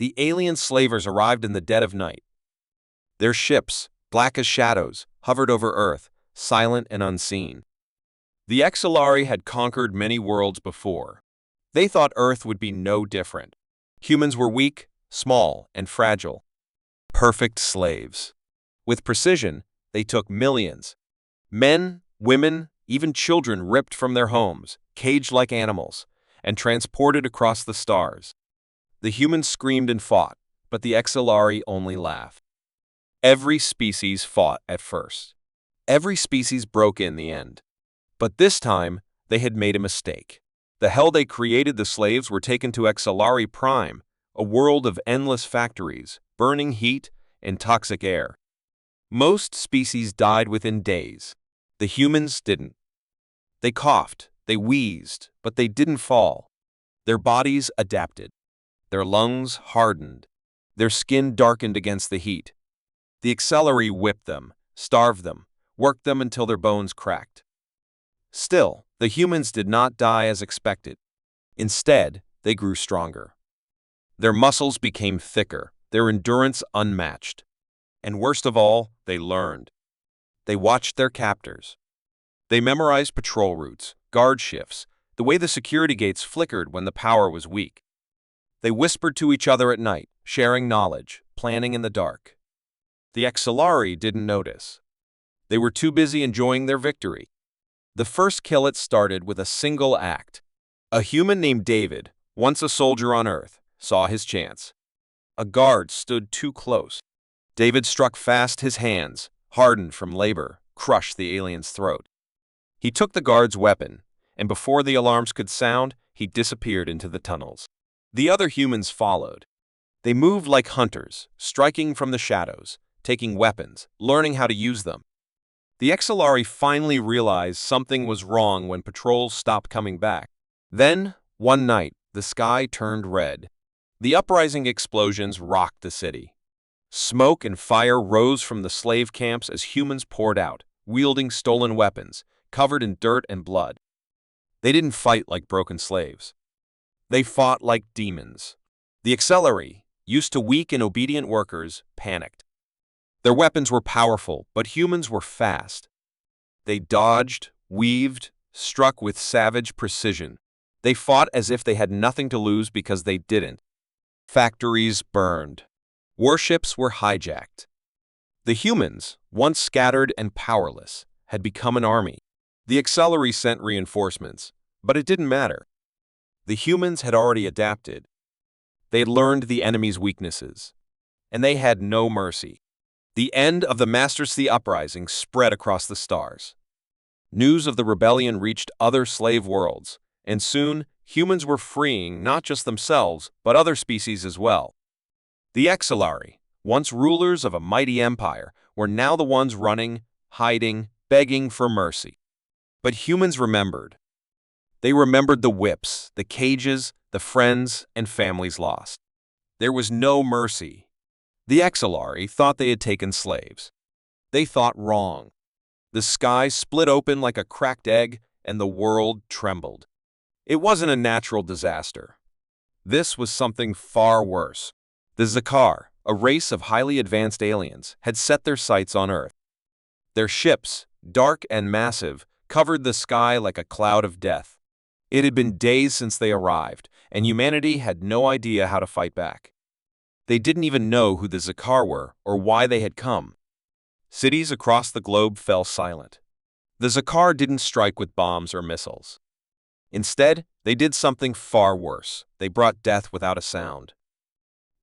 The alien slavers arrived in the dead of night. Their ships, black as shadows, hovered over Earth, silent and unseen. The Exilari had conquered many worlds before. They thought Earth would be no different. Humans were weak, small, and fragile. Perfect slaves. With precision, they took millions. Men, women, even children ripped from their homes, caged like animals, and transported across the stars. The humans screamed and fought, but the Exilari only laughed. Every species fought at first. Every species broke in the end. But this time, they had made a mistake. The hell they created, the slaves were taken to Exilari Prime, a world of endless factories, burning heat, and toxic air. Most species died within days. The humans didn't. They coughed, they wheezed, but they didn't fall. Their bodies adapted. Their lungs hardened. Their skin darkened against the heat. The Exilari whipped them, starved them, worked them until their bones cracked. Still, the humans did not die as expected. Instead, they grew stronger. Their muscles became thicker, their endurance unmatched. And worst of all, they learned. They watched their captors. They memorized patrol routes, guard shifts, the way the security gates flickered when the power was weak. They whispered to each other at night, sharing knowledge, planning in the dark. The Exilari didn't notice. They were too busy enjoying their victory. The first kill started with a single act. A human named David, once a soldier on Earth, saw his chance. A guard stood too close. David struck fast. His hands, hardened from labor, crushed the alien's throat. He took the guard's weapon, and before the alarms could sound, he disappeared into the tunnels. The other humans followed. They moved like hunters, striking from the shadows, taking weapons, learning how to use them. The Exilari finally realized something was wrong when patrols stopped coming back. Then, one night, the sky turned red. The uprising explosions rocked the city. Smoke and fire rose from the slave camps as humans poured out, wielding stolen weapons, covered in dirt and blood. They didn't fight like broken slaves. They fought like demons. The Exilari, used to weak and obedient workers, panicked. Their weapons were powerful, but humans were fast. They dodged, weaved, struck with savage precision. They fought as if they had nothing to lose because they didn't. Factories burned. Warships were hijacked. The humans, once scattered and powerless, had become an army. The Exilari sent reinforcements, but it didn't matter. The humans had already adapted. They had learned the enemy's weaknesses, and they had no mercy. The end of the Master's uprising spread across the stars. News of the rebellion reached other slave worlds, and soon humans were freeing not just themselves, but other species as well. The Exilari, once rulers of a mighty empire, were now the ones running, hiding, begging for mercy. But humans remembered. They remembered the whips, the cages, the friends, and families lost. There was no mercy. The Exilari thought they had taken slaves. They thought wrong. The sky split open like a cracked egg, and the world trembled. It wasn't a natural disaster. This was something far worse. The Zakar, a race of highly advanced aliens, had set their sights on Earth. Their ships, dark and massive, covered the sky like a cloud of death. It had been days since they arrived, and humanity had no idea how to fight back. They didn't even know who the Zakar were or why they had come. Cities across the globe fell silent. The Zakar didn't strike with bombs or missiles. Instead, they did something far worse. They brought death without a sound.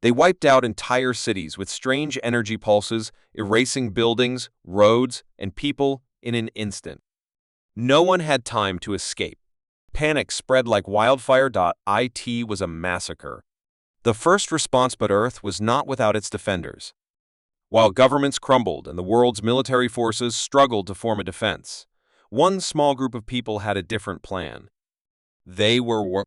They wiped out entire cities with strange energy pulses, erasing buildings, roads, and people in an instant. No one had time to escape. Panic spread like wildfire. It was a massacre. The first response but Earth was not without its defenders. While governments crumbled and the world's military forces struggled to form a defense, one small group of people had a different plan. They were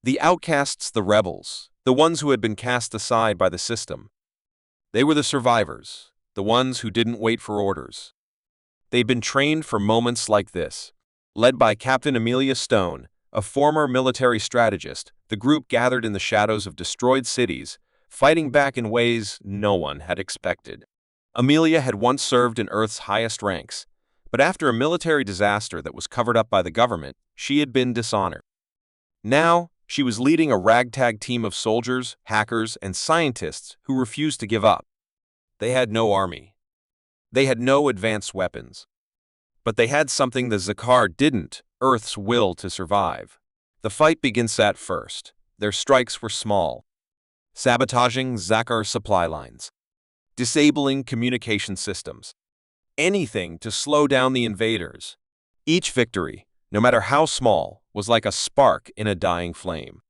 the outcasts, the rebels, the ones who had been cast aside by the system. They were the survivors, the ones who didn't wait for orders. They'd been trained for moments like this. Led by Captain Amelia Stone, a former military strategist, the group gathered in the shadows of destroyed cities, fighting back in ways no one had expected. Amelia had once served in Earth's highest ranks, but after a military disaster that was covered up by the government, she had been dishonored. Now, she was leading a ragtag team of soldiers, hackers, and scientists who refused to give up. They had no army. They had no advanced weapons. But they had something the Zakar didn't: Earth's will to survive. The fight begins at first. Their strikes were small, sabotaging Zakar supply lines, disabling communication systems, anything to slow down the invaders. Each victory, no matter how small, was like a spark in a dying flame.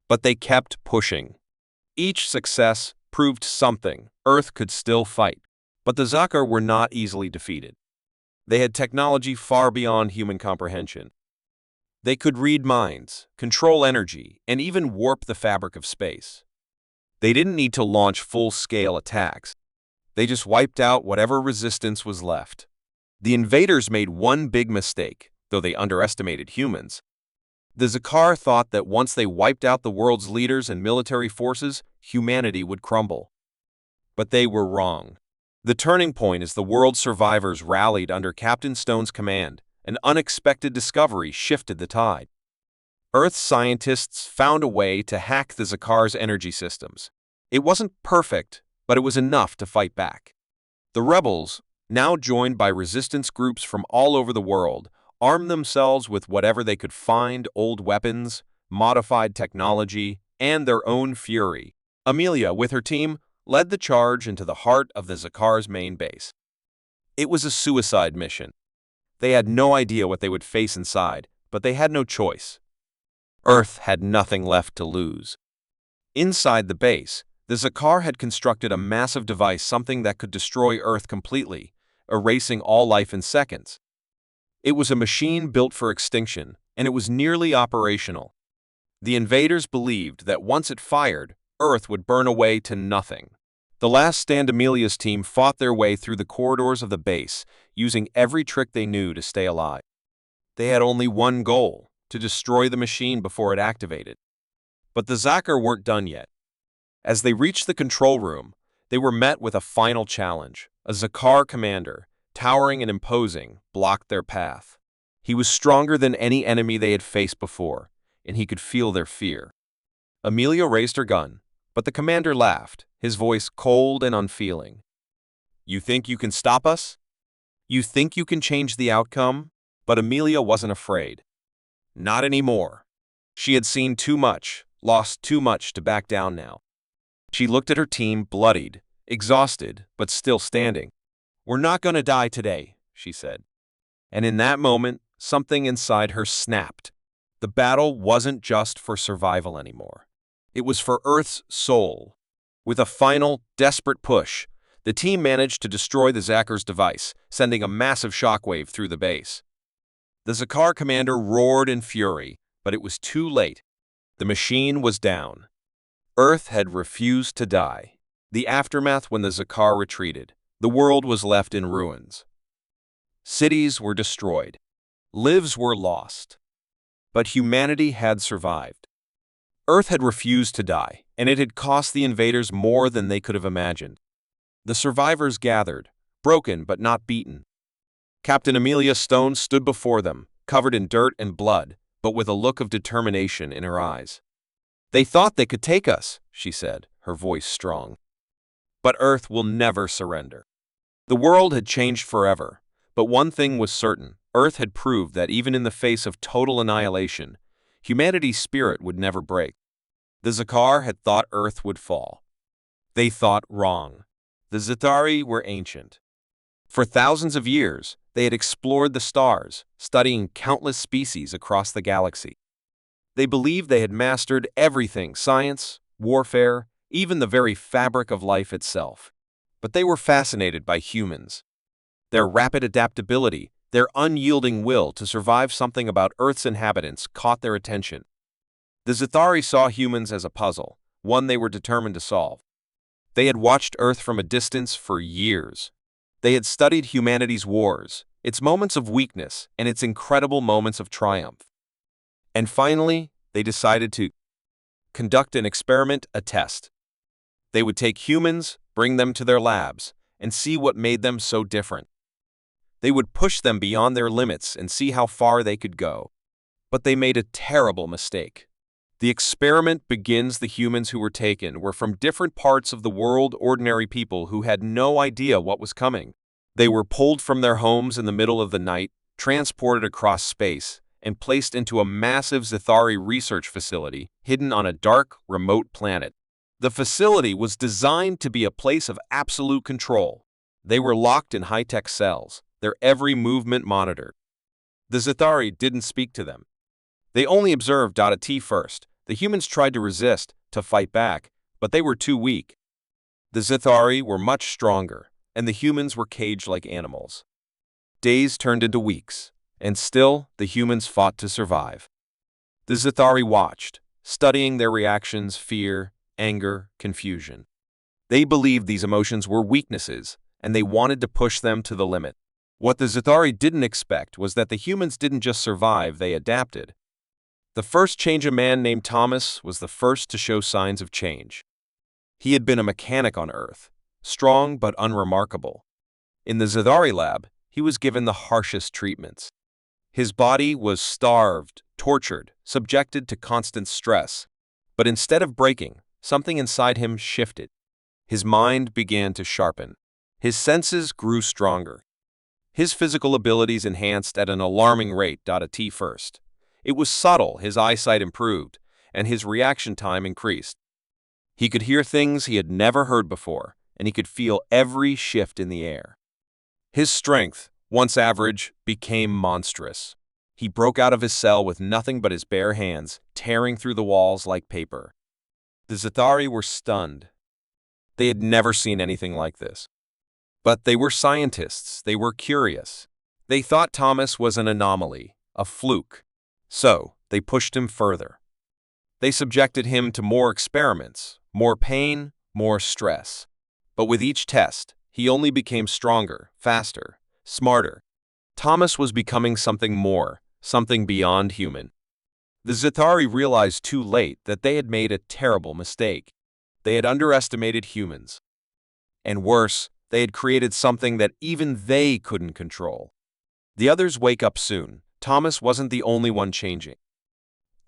But they kept pushing. Each success proved something: Earth could still fight. But the Zakar were not easily defeated. They had technology far beyond human comprehension. They could read minds, control energy, and even warp the fabric of space. They didn't need to launch full-scale attacks. They just wiped out whatever resistance was left. The invaders made one big mistake, though they underestimated humans. The Zakar thought that once they wiped out the world's leaders and military forces, humanity would crumble. But they were wrong. The turning point is the world's survivors rallied under Captain Stone's command. An unexpected discovery shifted the tide. Earth's scientists found a way to hack the Zakar's energy systems. It wasn't perfect, but it was enough to fight back. The rebels, now joined by resistance groups from all over the world, armed themselves with whatever they could find: old weapons, modified technology, and their own fury. Amelia, with her team, led the charge into the heart of the Zakar's main base. It was a suicide mission. They had no idea what they would face inside, but they had no choice. Earth had nothing left to lose. Inside the base, the Zakar had constructed a massive device, something that could destroy Earth completely, erasing all life in seconds. It was a machine built for extinction, and it was nearly operational. The invaders believed that once it fired, Earth would burn away to nothing. The last stand, Amelia's team fought their way through the corridors of the base, using every trick they knew to stay alive. They had only one goal: to destroy the machine before it activated. But the Zakar weren't done yet. As they reached the control room, they were met with a final challenge. A Zakar commander, towering and imposing, blocked their path. He was stronger than any enemy they had faced before, and he could feel their fear. Amelia raised her gun, but the commander laughed, his voice cold and unfeeling. "You think you can stop us? You think you can change the outcome?" But Amelia wasn't afraid. Not anymore. She had seen too much, lost too much to back down now. She looked at her team, bloodied, exhausted, but still standing. "We're not going to die today," she said. And in that moment, something inside her snapped. The battle wasn't just for survival anymore. It was for Earth's soul. With a final, desperate push, the team managed to destroy the Zakar's device, sending a massive shockwave through the base. The Zakar commander roared in fury, but it was too late. The machine was down. Earth had refused to die. The aftermath: when the Zakar retreated, the world was left in ruins. Cities were destroyed. Lives were lost. But humanity had survived. Earth had refused to die, and it had cost the invaders more than they could have imagined. The survivors gathered, broken but not beaten. Captain Amelia Stone stood before them, covered in dirt and blood, but with a look of determination in her eyes. "They thought they could take us," she said, her voice strong. "But Earth will never surrender." The world had changed forever, but one thing was certain: Earth had proved that even in the face of total annihilation, humanity's spirit would never break. The Zakar had thought Earth would fall. They thought wrong. The Zithari were ancient. For thousands of years, they had explored the stars, studying countless species across the galaxy. They believed they had mastered everything: science, warfare, even the very fabric of life itself. But they were fascinated by humans. Their rapid adaptability, their unyielding will to survive. Something about Earth's inhabitants caught their attention. The Zithari saw humans as a puzzle, one they were determined to solve. They had watched Earth from a distance for years. They had studied humanity's wars, its moments of weakness, and its incredible moments of triumph. And finally, they decided to conduct an experiment, a test. They would take humans, bring them to their labs, and see what made them so different. They would push them beyond their limits and see how far they could go. But they made a terrible mistake. The experiment begins. The humans who were taken were from different parts of the world, ordinary people who had no idea what was coming. They were pulled from their homes in the middle of the night, transported across space, and placed into a massive Zithari research facility hidden on a dark, remote planet. The facility was designed to be a place of absolute control. They were locked in high-tech cells, their every movement monitored. The Zithari didn't speak to them. They only observed at first. The humans tried to resist, to fight back, but they were too weak. The Zithari were much stronger, and the humans were caged like animals. Days turned into weeks, and still the humans fought to survive. The Zithari watched, studying their reactions: fear, anger, confusion. They believed these emotions were weaknesses, and they wanted to push them to the limit. What the Zithari didn't expect was that the humans didn't just survive, they adapted. The first change, a man named Thomas, was the first to show signs of change. He had been a mechanic on Earth, strong but unremarkable. In the Zithari lab, he was given the harshest treatments. His body was starved, tortured, subjected to constant stress. But instead of breaking, something inside him shifted. His mind began to sharpen. His senses grew stronger. His physical abilities enhanced at an alarming rate. At first, it was subtle. His eyesight improved, and his reaction time increased. He could hear things he had never heard before, and he could feel every shift in the air. His strength, once average, became monstrous. He broke out of his cell with nothing but his bare hands, tearing through the walls like paper. The Zithari were stunned. They had never seen anything like this. But they were scientists. They were curious. They thought Thomas was an anomaly, a fluke. So, they pushed him further. They subjected him to more experiments, more pain, more stress. But with each test, he only became stronger, faster, smarter. Thomas was becoming something more, something beyond human. The Zithari realized too late that they had made a terrible mistake. They had underestimated humans. And worse, they had created something that even they couldn't control. The others wake up soon. Thomas wasn't the only one changing.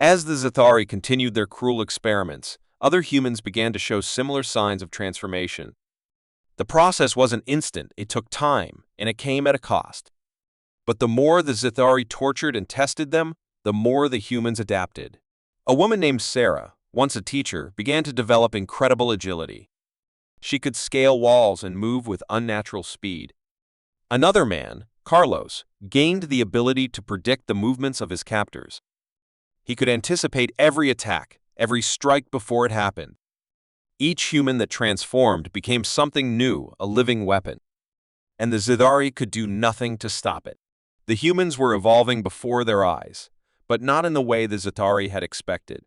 As the Zithari continued their cruel experiments, other humans began to show similar signs of transformation. The process wasn't instant. It took time, and it came at a cost. But the more the Zithari tortured and tested them, the more the humans adapted. A woman named Sarah, once a teacher, began to develop incredible agility. She could scale walls and move with unnatural speed. Another man, Carlos, gained the ability to predict the movements of his captors. He could anticipate every attack, every strike before it happened. Each human that transformed became something new, a living weapon. And the Zithari could do nothing to stop it. The humans were evolving before their eyes, but not in the way the Zithari had expected.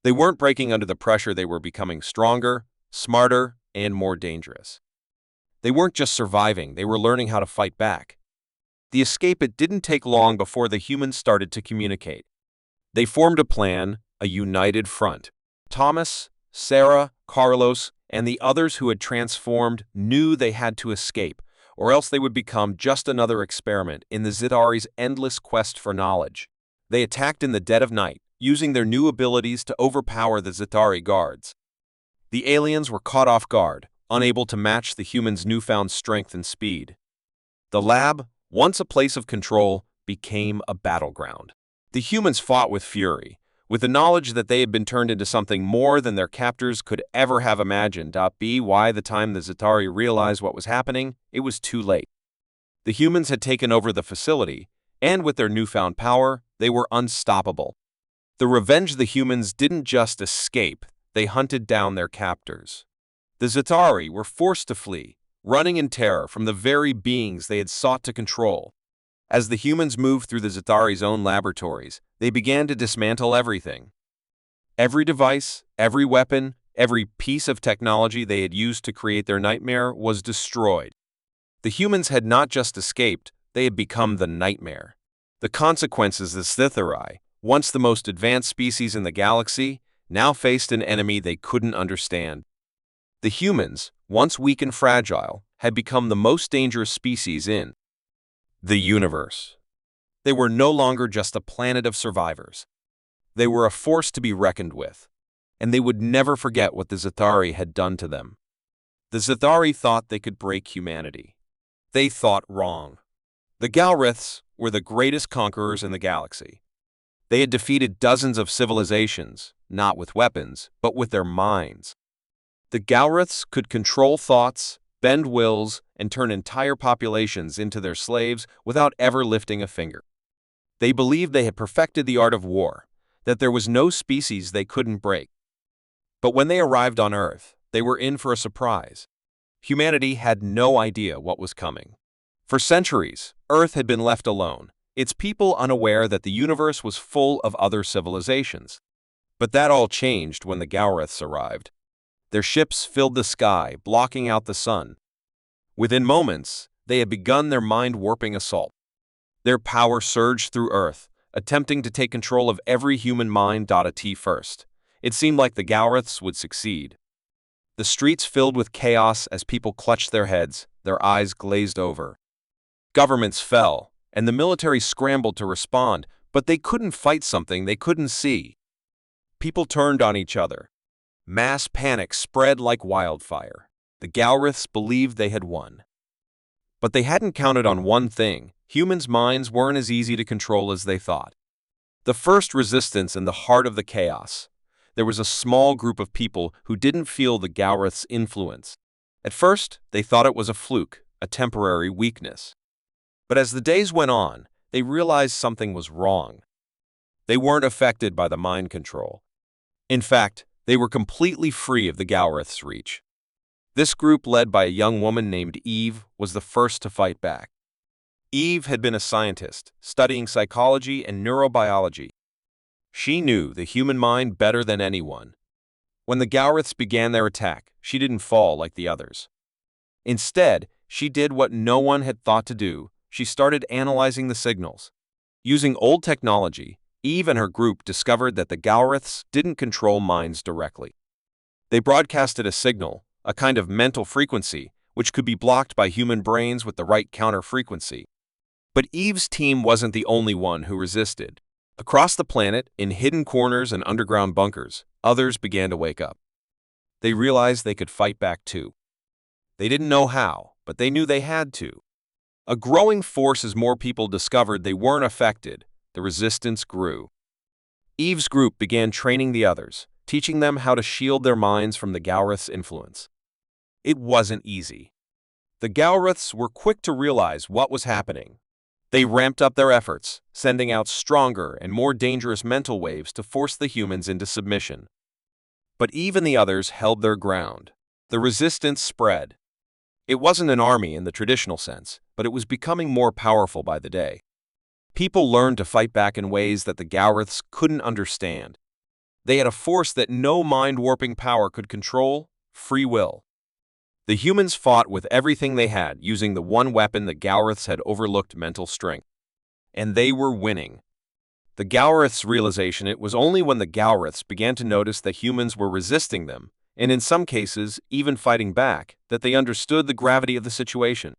They weren't breaking under the pressure. They were becoming stronger, smarter, and more dangerous. They weren't just surviving. They were learning how to fight back. The escape, it didn't take long before the humans started to communicate. They formed a plan, a united front. Thomas, Sarah, Carlos, and the others who had transformed knew they had to escape, or else they would become just another experiment in the Zithari's endless quest for knowledge. They attacked in the dead of night, using their new abilities to overpower the Zithari guards. The aliens were caught off guard, unable to match the humans' newfound strength and speed. The lab, once a place of control, became a battleground. The humans fought with fury, with the knowledge that they had been turned into something more than their captors could ever have imagined. By the time the Zithari realized what was happening, it was too late. The humans had taken over the facility, and with their newfound power, they were unstoppable. The revenge, the humans didn't just escape, they hunted down their captors. The Zithari were forced to flee, running in terror from the very beings they had sought to control. As the humans moved through the Zithari's own laboratories, they began to dismantle everything. Every device, every weapon, every piece of technology they had used to create their nightmare was destroyed. The humans had not just escaped, they had become the nightmare. The consequences, the Zithari, once the most advanced species in the galaxy, now faced an enemy they couldn't understand. The humans, once weak and fragile, had become the most dangerous species in the universe. They were no longer just a planet of survivors. They were a force to be reckoned with, and they would never forget what the Zathari had done to them. The Zathari thought they could break humanity. They thought wrong. The Galriths were the greatest conquerors in the galaxy. They had defeated dozens of civilizations, not with weapons, but with their minds. The Galriths could control thoughts, bend wills, and turn entire populations into their slaves without ever lifting a finger. They believed they had perfected the art of war, that there was no species they couldn't break. But when they arrived on Earth, they were in for a surprise. Humanity had no idea what was coming. For centuries, Earth had been left alone, its people unaware that the universe was full of other civilizations. But that all changed when the Galriths arrived. Their ships filled the sky, blocking out the sun. Within moments, they had begun their mind-warping assault. Their power surged through Earth, attempting to take control of every human mind. At first, it seemed like the Galriths would succeed. The streets filled with chaos as people clutched their heads, their eyes glazed over. Governments fell, and the military scrambled to respond, but they couldn't fight something they couldn't see. People turned on each other. Mass panic spread like wildfire. The Galriths believed they had won. But they hadn't counted on one thing: humans' minds weren't as easy to control as they thought. The first resistance in the heart of the chaos. There was a small group of people who didn't feel the Galriths' influence. At first, they thought it was a fluke, a temporary weakness. But as the days went on, they realized something was wrong. They weren't affected by the mind control. In fact, they were completely free of the Galriths' reach. This group, led by a young woman named Eve, was the first to fight back. Eve had been a scientist, studying psychology and neurobiology. She knew the human mind better than anyone. When the Galriths began their attack, she didn't fall like the others. Instead, she did what no one had thought to do. She started analyzing the signals. Using old technology, Eve and her group discovered that the Galriths didn't control minds directly. They broadcasted a signal, a kind of mental frequency, which could be blocked by human brains with the right counter-frequency. But Eve's team wasn't the only one who resisted. Across the planet, in hidden corners and underground bunkers, others began to wake up. They realized they could fight back too. They didn't know how, but they knew they had to. A growing force as more people discovered they weren't affected, the resistance grew. Eve's group began training the others, teaching them how to shield their minds from the Galriths' influence. It wasn't easy. The Galriths were quick to realize what was happening. They ramped up their efforts, sending out stronger and more dangerous mental waves to force the humans into submission. But Eve and the others held their ground. The resistance spread. It wasn't an army in the traditional sense, but it was becoming more powerful by the day. People learned to fight back in ways that the Galriths couldn't understand. They had a force that no mind-warping power could control: free will. The humans fought with everything they had, using the one weapon the Galriths had overlooked: mental strength. And they were winning. The Galriths' realization it was only when the Galriths began to notice that humans were resisting them, and in some cases even fighting back, that they understood the gravity of the situation.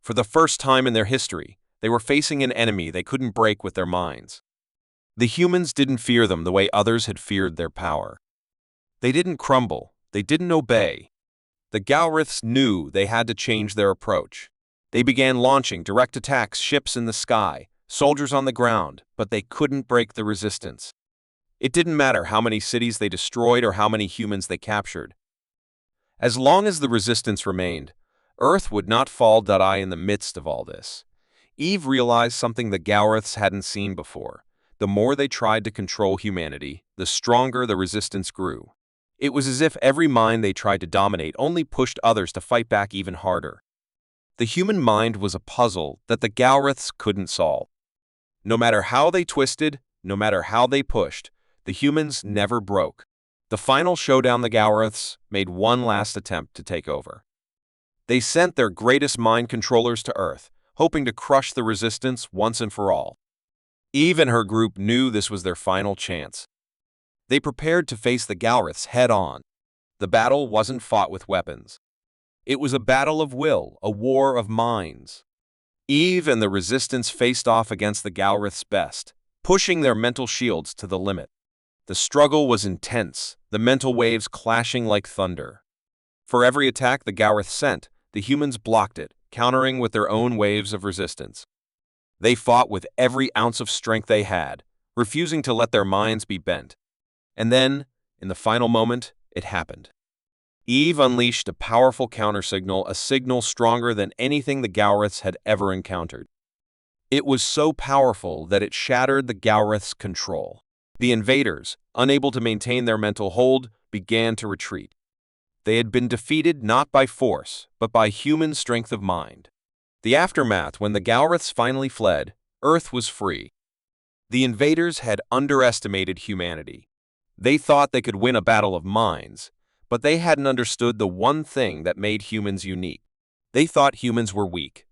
For the first time in their history, they were facing an enemy they couldn't break with their minds. The humans didn't fear them the way others had feared their power. They didn't crumble, they didn't obey. The Galriths knew they had to change their approach. They began launching direct attacks, ships in the sky, soldiers on the ground, but they couldn't break the resistance. It didn't matter how many cities they destroyed or how many humans they captured. As long as the resistance remained, Earth would not fall. In the midst of all this, Eve realized something the Galriths hadn't seen before. The more they tried to control humanity, the stronger the resistance grew. It was as if every mind they tried to dominate only pushed others to fight back even harder. The human mind was a puzzle that the Galriths couldn't solve. No matter how they twisted, no matter how they pushed, the humans never broke. The final showdown, the Galriths made one last attempt to take over. They sent their greatest mind controllers to Earth, hoping to crush the resistance once and for all. Eve and her group knew this was their final chance. They prepared to face the Galriths head-on. The battle wasn't fought with weapons. It was a battle of will, a war of minds. Eve and the Resistance faced off against the Galrath's best, pushing their mental shields to the limit. The struggle was intense, the mental waves clashing like thunder. For every attack the Galrath sent, the humans blocked it, countering with their own waves of resistance. They fought with every ounce of strength they had, refusing to let their minds be bent. And then, in the final moment, it happened. Eve unleashed a powerful countersignal, a signal stronger than anything the Galraths had ever encountered. It was so powerful that it shattered the Galraths' control. The invaders, unable to maintain their mental hold, began to retreat. They had been defeated not by force, but by human strength of mind. The aftermath, when the Galraths finally fled, Earth was free. The invaders had underestimated humanity. They thought they could win a battle of minds, but they hadn't understood the one thing that made humans unique. They thought humans were weak.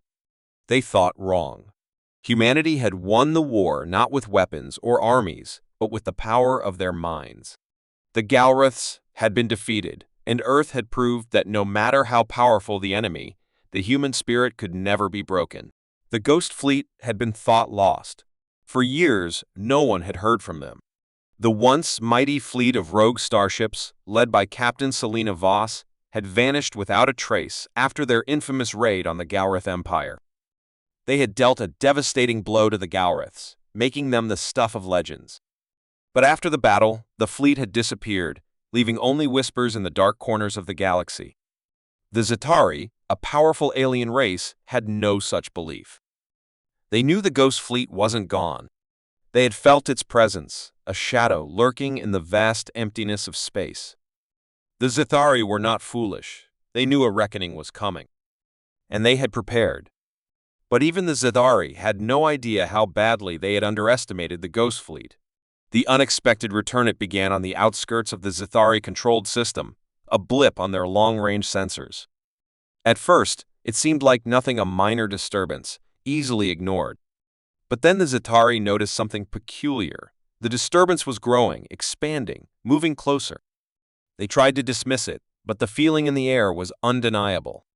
They thought wrong. Humanity had won the war not with weapons or armies, but with the power of their minds. The Galraths had been defeated, and Earth had proved that no matter how powerful the enemy, the human spirit could never be broken. The Ghost Fleet had been thought lost. For years, no one had heard from them. The once mighty fleet of rogue starships, led by Captain Selena Voss, had vanished without a trace after their infamous raid on the Galrath Empire. They had dealt a devastating blow to the Galraths, making them the stuff of legends. But after the battle, the fleet had disappeared, leaving only whispers in the dark corners of the galaxy. The Zitari, a powerful alien race, had no such belief. They knew the Ghost Fleet wasn't gone. They had felt its presence, a shadow lurking in the vast emptiness of space. The Zithari were not foolish. They knew a reckoning was coming. And they had prepared. But even the Zithari had no idea how badly they had underestimated the Ghost Fleet. The unexpected return it began on the outskirts of the Zithari-controlled system, a blip on their long-range sensors. At first, it seemed like nothing, a minor disturbance, easily ignored. But then the Zithari noticed something peculiar. The disturbance was growing, expanding, moving closer. They tried to dismiss it, but the feeling in the air was undeniable.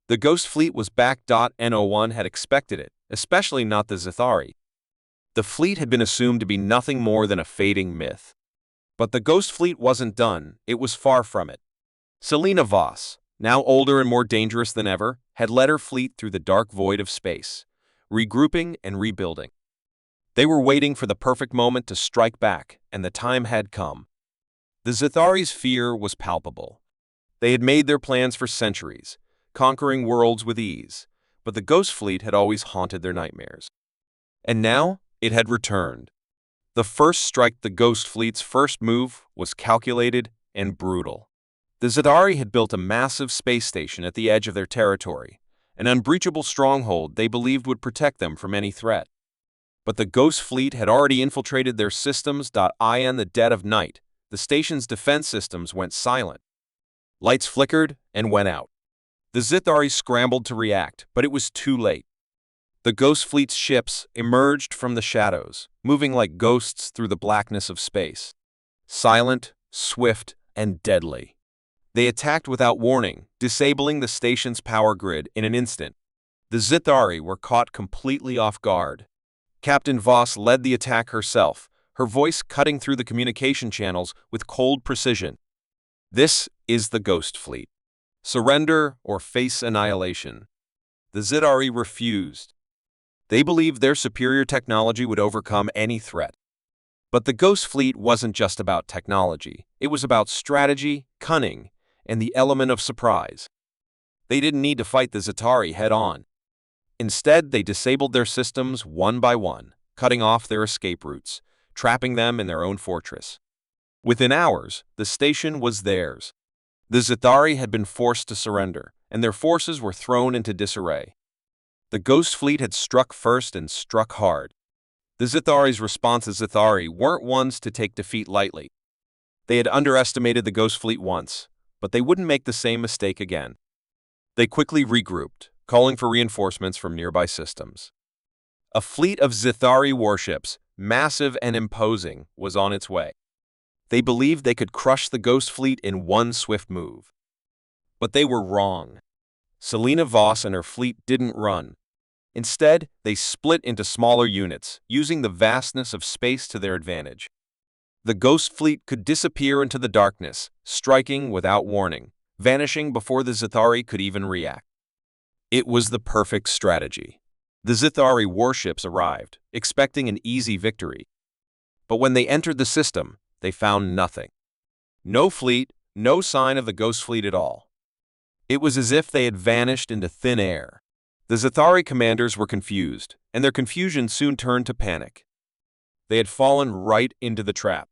The Ghost Fleet was back. No one had expected it, especially not the Zithari. The fleet had been assumed to be nothing more than a fading myth. But the Ghost Fleet wasn't done. It was far from it. Selena Voss, now older and more dangerous than ever, had led her fleet through the dark void of space, regrouping and rebuilding. They were waiting for the perfect moment to strike back, and the time had come. The Zithari's fear was palpable. They had made their plans for centuries, conquering worlds with ease, but the Ghost Fleet had always haunted their nightmares. And now, it had returned. The first strike, the Ghost Fleet's first move, was calculated and brutal. The Zithari had built a massive space station at the edge of their territory, an unbreachable stronghold they believed would protect them from any threat. But the Ghost Fleet had already infiltrated their systems. In the dead of night, the station's defense systems went silent. Lights flickered and went out. The Zithari scrambled to react, but it was too late. The Ghost Fleet's ships emerged from the shadows, moving like ghosts through the blackness of space. Silent, swift, and deadly. They attacked without warning, disabling the station's power grid in an instant. The Zithari were caught completely off guard. Captain Voss led the attack herself, her voice cutting through the communication channels with cold precision. This is the Ghost Fleet. Surrender or face annihilation. The Zithari refused. They believed their superior technology would overcome any threat. But the Ghost Fleet wasn't just about technology. It was about strategy, cunning, and the element of surprise. They didn't need to fight the Zithari head-on. Instead, they disabled their systems one by one, cutting off their escape routes, trapping them in their own fortress. Within hours, the station was theirs. The Zithari had been forced to surrender, and their forces were thrown into disarray. The Ghost Fleet had struck first and struck hard. The Zithari's response as Zithari weren't ones to take defeat lightly. They had underestimated the Ghost Fleet once, but they wouldn't make the same mistake again. They quickly regrouped, calling for reinforcements from nearby systems. A fleet of Zithari warships, massive and imposing, was on its way. They believed they could crush the Ghost Fleet in one swift move. But they were wrong. Selena Voss and her fleet didn't run. Instead, they split into smaller units, using the vastness of space to their advantage. The Ghost Fleet could disappear into the darkness, striking without warning, vanishing before the Zithari could even react. It was the perfect strategy. The Zithari warships arrived, expecting an easy victory. But when they entered the system, they found nothing. No fleet, no sign of the Ghost Fleet at all. It was as if they had vanished into thin air. The Zithari commanders were confused, and their confusion soon turned to panic. They had fallen right into the trap.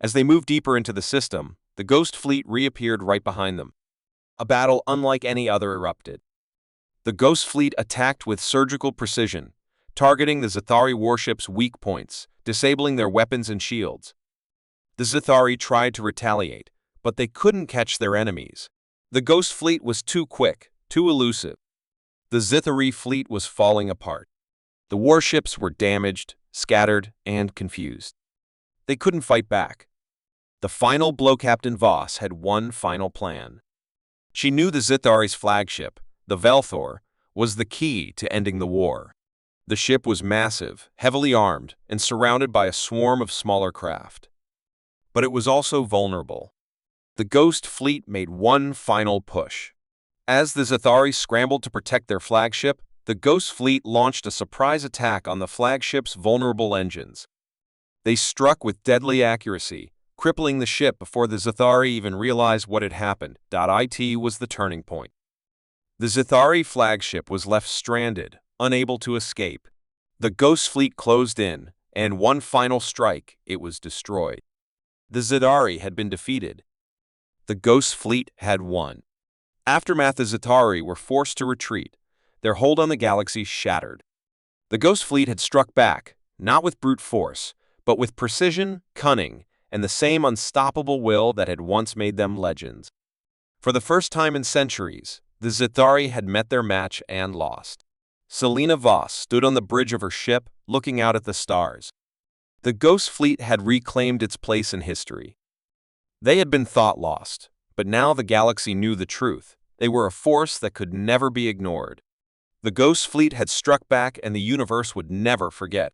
As they moved deeper into the system, the Ghost Fleet reappeared right behind them. A battle unlike any other erupted. The Ghost Fleet attacked with surgical precision, targeting the Zithari warships' weak points, disabling their weapons and shields. The Zithari tried to retaliate, but they couldn't catch their enemies. The Ghost Fleet was too quick, too elusive. The Zithari fleet was falling apart. The warships were damaged, scattered, and confused. They couldn't fight back. The final blow. Captain Voss had one final plan. She knew the Zithari's flagship, the Velthor, was the key to ending the war. The ship was massive, heavily armed, and surrounded by a swarm of smaller craft. But it was also vulnerable. The Ghost Fleet made one final push. As the Zithari scrambled to protect their flagship, the Ghost Fleet launched a surprise attack on the flagship's vulnerable engines. They struck with deadly accuracy, crippling the ship before the Zithari even realized what had happened. It was the turning point. The Zithari flagship was left stranded, unable to escape. The Ghost Fleet closed in, and one final strike, it was destroyed. The Zithari had been defeated. The Ghost Fleet had won. Aftermath: the Zithari were forced to retreat, their hold on the galaxy shattered. The Ghost Fleet had struck back, not with brute force, but with precision, cunning, and the same unstoppable will that had once made them legends. For the first time in centuries, the Zithari had met their match and lost. Selena Voss stood on the bridge of her ship, looking out at the stars. The Ghost Fleet had reclaimed its place in history. They had been thought lost, but now the galaxy knew the truth. They were a force that could never be ignored. The Ghost Fleet had struck back, and the universe would never forget.